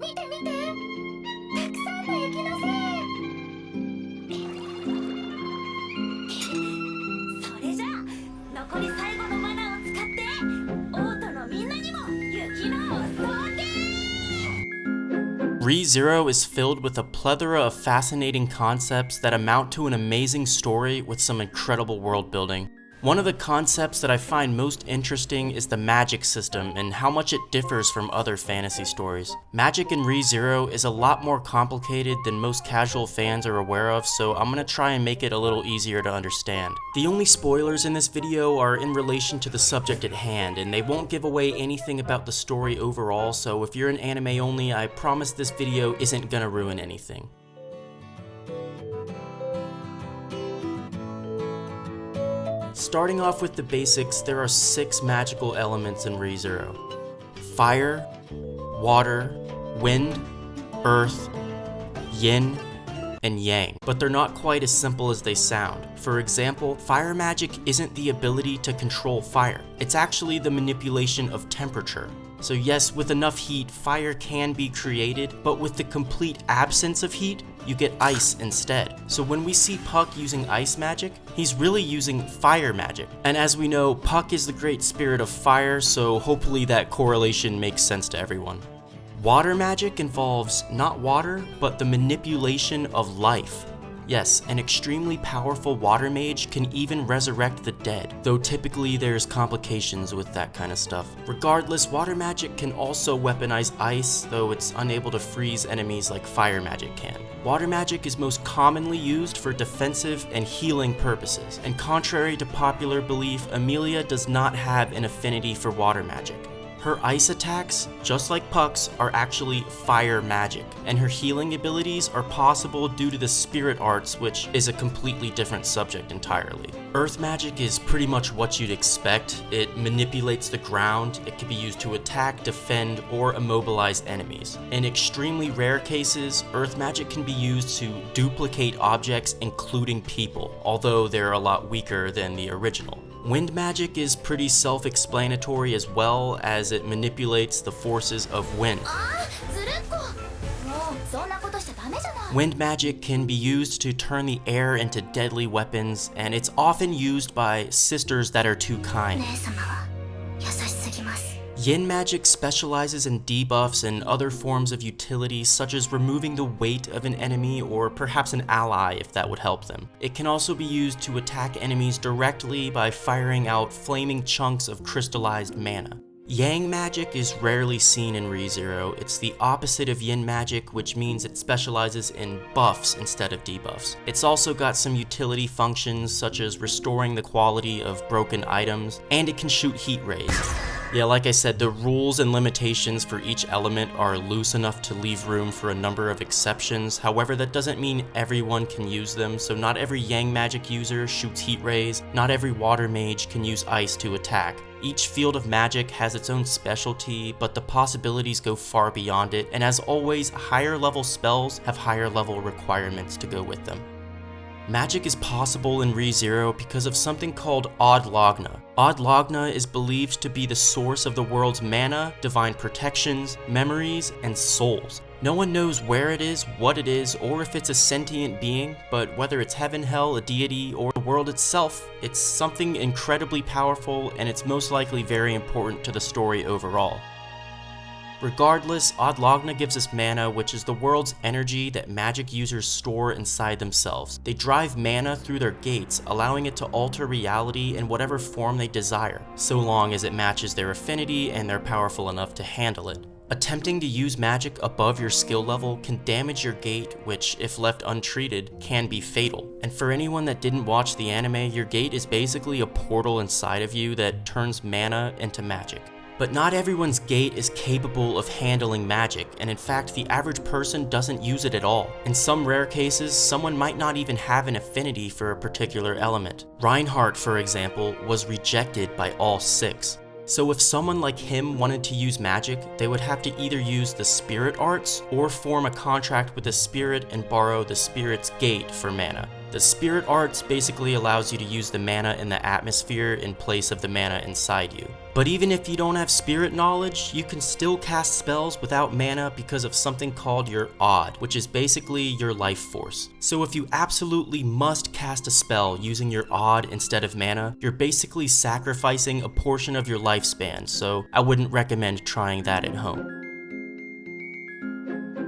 見て見て、たくさんの雪のせい。それじゃあ残り最後のマナを使ってオートのみんなにも雪のお裾分け。ReZero is filled with a plethora of fascinating concepts that amount to an amazing story with some incredible world building. One of the concepts that I find most interesting is the magic system and how much it differs from other fantasy stories. Magic in ReZero is a lot more complicated than most casual fans are aware of, so I'm gonna try and make it a little easier to understand. The only spoilers in this video are in relation to the subject at hand, and they won't give away anything about the story overall, so if you're an anime only, I promise this video isn't gonna ruin anything. Starting off with the basics, there are 6 magical elements in ReZero: fire, water, wind, earth, yin, and yang. But they're not quite as simple as they sound. For example, fire magic isn't the ability to control fire. It's actually the manipulation of temperature. So yes, with enough heat, fire can be created, but with the complete absence of heat, you get ice instead. So when we see Puck using ice magic, he's really using fire magic. And as we know, Puck is the great spirit of fire, so hopefully that correlation makes sense to everyone. Water magic involves not water, but the manipulation of life. Yes, an extremely powerful water mage can even resurrect the dead, though typically there's complications with that kind of stuff. Regardless, water magic can also weaponize ice, though it's unable to freeze enemies like fire magic can. Water magic is most commonly used for defensive and healing purposes, and contrary to popular belief, Emilia does not have an affinity for water magic. Her ice attacks, just like Puck's, are actually fire magic, and her healing abilities are possible due to the spirit arts, which is a completely different subject entirely. Earth magic is pretty much what you'd expect. It manipulates the ground, it can be used to attack, defend, or immobilize enemies. In extremely rare cases, earth magic can be used to duplicate objects, including people, although they're a lot weaker than the original. Wind magic is pretty self-explanatory as well, as it manipulates the forces of wind. Wind magic can be used to turn the air into deadly weapons, and it's often used by sisters that are too kind. Yin magic specializes in debuffs and other forms of utility, such as removing the weight of an enemy or perhaps an ally if that would help them. It can also be used to attack enemies directly by firing out flaming chunks of crystallized mana. Yang magic is rarely seen in ReZero. It's the opposite of Yin magic, which means it specializes in buffs instead of debuffs. It's also got some utility functions, such as restoring the quality of broken items, and it can shoot heat rays. Yeah, like I said, the rules and limitations for each element are loose enough to leave room for a number of exceptions. However, that doesn't mean everyone can use them, so not every Yang magic user shoots heat rays, not every water mage can use ice to attack. Each field of magic has its own specialty, but the possibilities go far beyond it, and as always, higher level spells have higher level requirements to go with them. Magic is possible in ReZero because of something called Odd Logna. Odd Logna is believed to be the source of the world's mana, divine protections, memories, and souls. No one knows where it is, what it is, or if it's a sentient being, but whether it's heaven, hell, a deity, or the world itself, it's something incredibly powerful, and it's most likely very important to the story overall. Regardless, Odd Logna gives us mana, which is the world's energy that magic users store inside themselves. They drive mana through their gates, allowing it to alter reality in whatever form they desire, so long as it matches their affinity and they're powerful enough to handle it. Attempting to use magic above your skill level can damage your gate, which, if left untreated, can be fatal. And for anyone that didn't watch the anime, your gate is basically a portal inside of you that turns mana into magic. But not everyone's gate is capable of handling magic, and in fact, the average person doesn't use it at all. In some rare cases, someone might not even have an affinity for a particular element. Reinhardt, for example, was rejected by all 6. So if someone like him wanted to use magic, they would have to either use the spirit arts or form a contract with a spirit and borrow the spirit's gate for mana. The Spirit Arts basically allows you to use the mana in the atmosphere in place of the mana inside you. But even if you don't have spirit knowledge, you can still cast spells without mana because of something called your Odd, which is basically your life force. So if you absolutely must cast a spell using your Odd instead of mana, you're basically sacrificing a portion of your lifespan, so I wouldn't recommend trying that at home.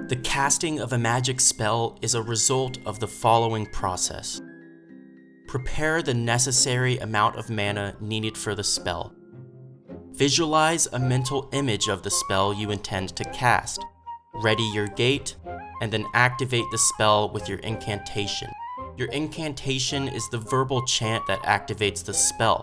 The casting of a magic spell is a result of the following process. Prepare the necessary amount of mana needed for the spell. Visualize a mental image of the spell you intend to cast. Ready your gate, and then activate the spell with your incantation. Your incantation is the verbal chant that activates the spell.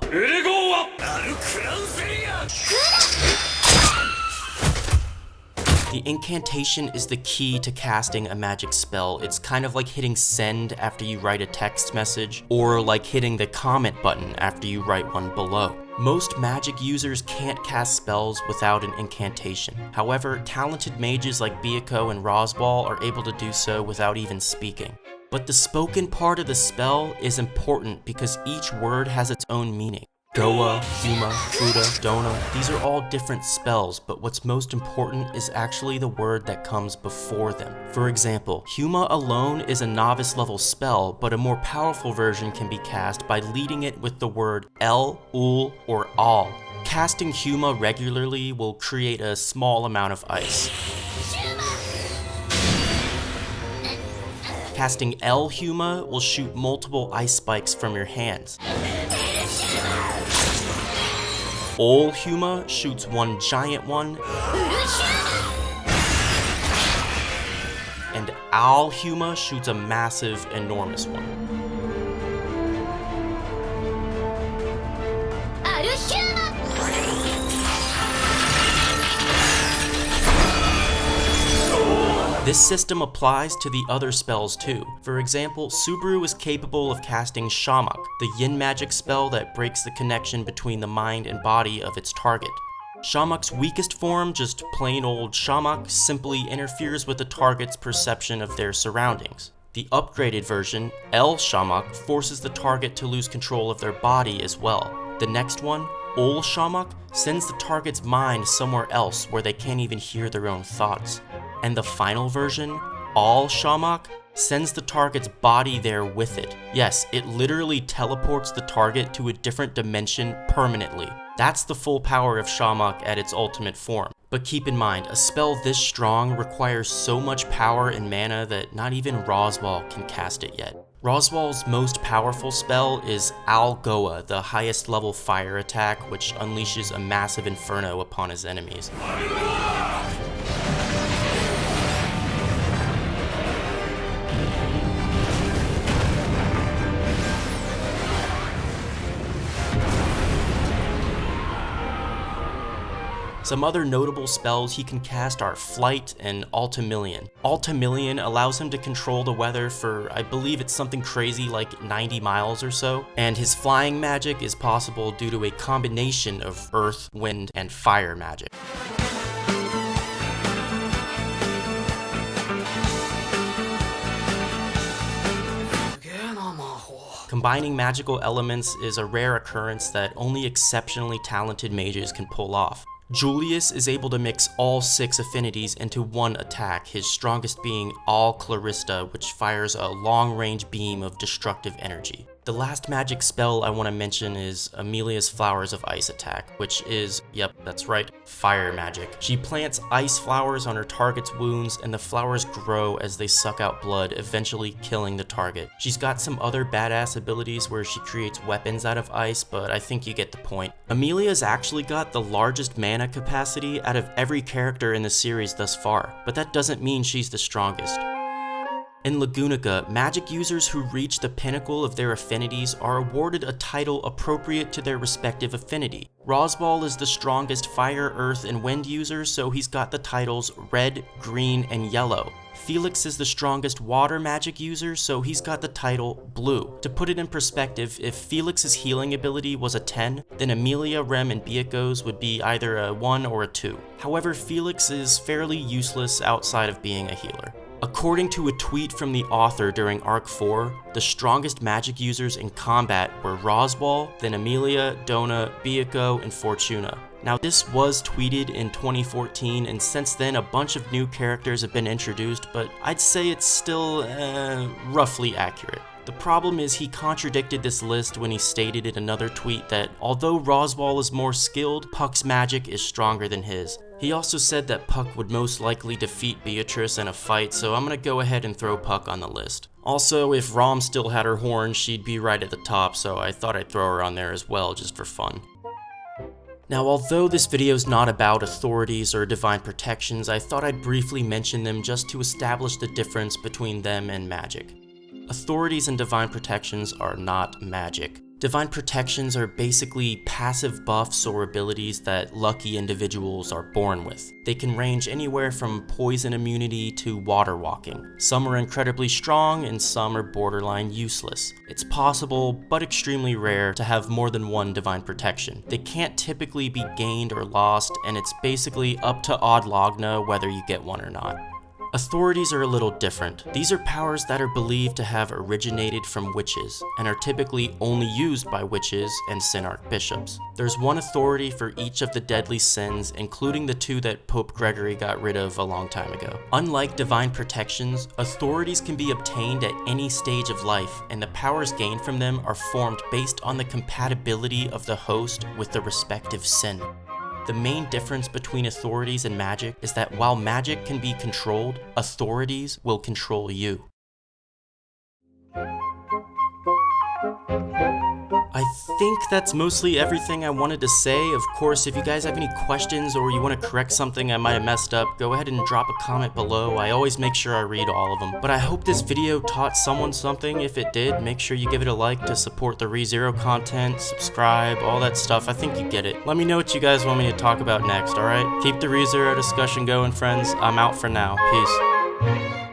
The incantation is the key to casting a magic spell. It's kind of like hitting send after you write a text message, or like hitting the comment button after you write one below. Most magic users can't cast spells without an incantation. However, talented mages like Byakuo and Roswaal are able to do so without even speaking. But the spoken part of the spell is important because each word has its own meaning. Goa, Huma, Fuda, Dona, these are all different spells, but what's most important is actually the word that comes before them. For example, Huma alone is a novice level spell, but a more powerful version can be cast by leading it with the word El, Ul, or Al. Casting Huma regularly will create a small amount of ice. Casting El Huma will shoot multiple ice spikes from your hands. Ol Huma shoots one giant one, and Al Huma shoots a massive, enormous one. This system applies to the other spells too. For example, Subaru is capable of casting Shamak, the yin magic spell that breaks the connection between the mind and body of its target. Shamak's weakest form, just plain old Shamak, simply interferes with the target's perception of their surroundings. The upgraded version, El Shamak, forces the target to lose control of their body as well. The next one, Ol Shamak, sends the target's mind somewhere else where they can't even hear their own thoughts. And the final version, Al Shamak, sends the target's body there with it. Yes, it literally teleports the target to a different dimension permanently. That's the full power of Shamak at its ultimate form. But keep in mind, a spell this strong requires so much power and mana that not even Roswaal can cast it yet. Roswaal's most powerful spell is Al Goa, the highest level fire attack, which unleashes a massive inferno upon his enemies. Some other notable spells he can cast are Flight and Ultimillion. Ultimillion allows him to control the weather for, I believe it's something crazy like 90 miles or so, and his flying magic is possible due to a combination of earth, wind, and fire magic. Combining magical elements is a rare occurrence that only exceptionally talented mages can pull off. Julius is able to mix all 6 affinities into one attack, his strongest being Al Clarista, which fires a long-range beam of destructive energy. The last magic spell I want to mention is Amelia's Flowers of Ice attack, which is, yep, that's right, fire magic. She plants ice flowers on her target's wounds, and the flowers grow as they suck out blood, eventually killing the target. She's got some other badass abilities where she creates weapons out of ice, but I think you get the point. Amelia's actually got the largest mana capacity out of every character in the series thus far, but that doesn't mean she's the strongest. In Lagunica, magic users who reach the pinnacle of their affinities are awarded a title appropriate to their respective affinity. Roswaal is the strongest fire, earth, and wind user, so he's got the titles Red, Green, and Yellow. Felix is the strongest water magic user, so he's got the title Blue. To put it in perspective, if Felix's healing ability was a 10, then Amelia, Rem, and Byakuo's would be either a 1 or a 2. However, Felix is fairly useless outside of being a healer. According to a tweet from the author during Arc 4, the strongest magic users in combat were Roswaal, then Amelia, Dona, Byakuo, and Fortuna. Now this was tweeted in 2014, and since then a bunch of new characters have been introduced, but I'd say it's still roughly accurate. The problem is he contradicted this list when he stated in another tweet that although Roswaal is more skilled, Puck's magic is stronger than his. He also said that Puck would most likely defeat Beatrice in a fight, so I'm gonna go ahead and throw Puck on the list. Also, if Rom still had her horn, she'd be right at the top, so I thought I'd throw her on there as well, just for fun. Now, although this video is not about authorities or divine protections, I thought I'd briefly mention them just to establish the difference between them and magic. Authorities and divine protections are not magic. Divine protections are basically passive buffs or abilities that lucky individuals are born with. They can range anywhere from poison immunity to water walking. Some are incredibly strong and some are borderline useless. It's possible, but extremely rare, to have more than one divine protection. They can't typically be gained or lost, and it's basically up to Odd Logna whether you get one or not. Authorities are a little different. These are powers that are believed to have originated from witches, and are typically only used by witches and Sin Archbishops. There's one authority for each of the deadly sins, including the 2 that Pope Gregory got rid of a long time ago. Unlike divine protections, authorities can be obtained at any stage of life, and the powers gained from them are formed based on the compatibility of the host with the respective sin. The main difference between authorities and magic is that while magic can be controlled, authorities will control you. I think that's mostly everything I wanted to say. Of course, if you guys have any questions or you want to correct something I might have messed up, go ahead and drop a comment below. I always make sure I read all of them. But I hope this video taught someone something. If it did, make sure you give it a like to support the ReZero content, subscribe, all that stuff. I think you get it. Let me know what you guys want me to talk about next, alright? Keep the ReZero discussion going, friends. I'm out for now. Peace.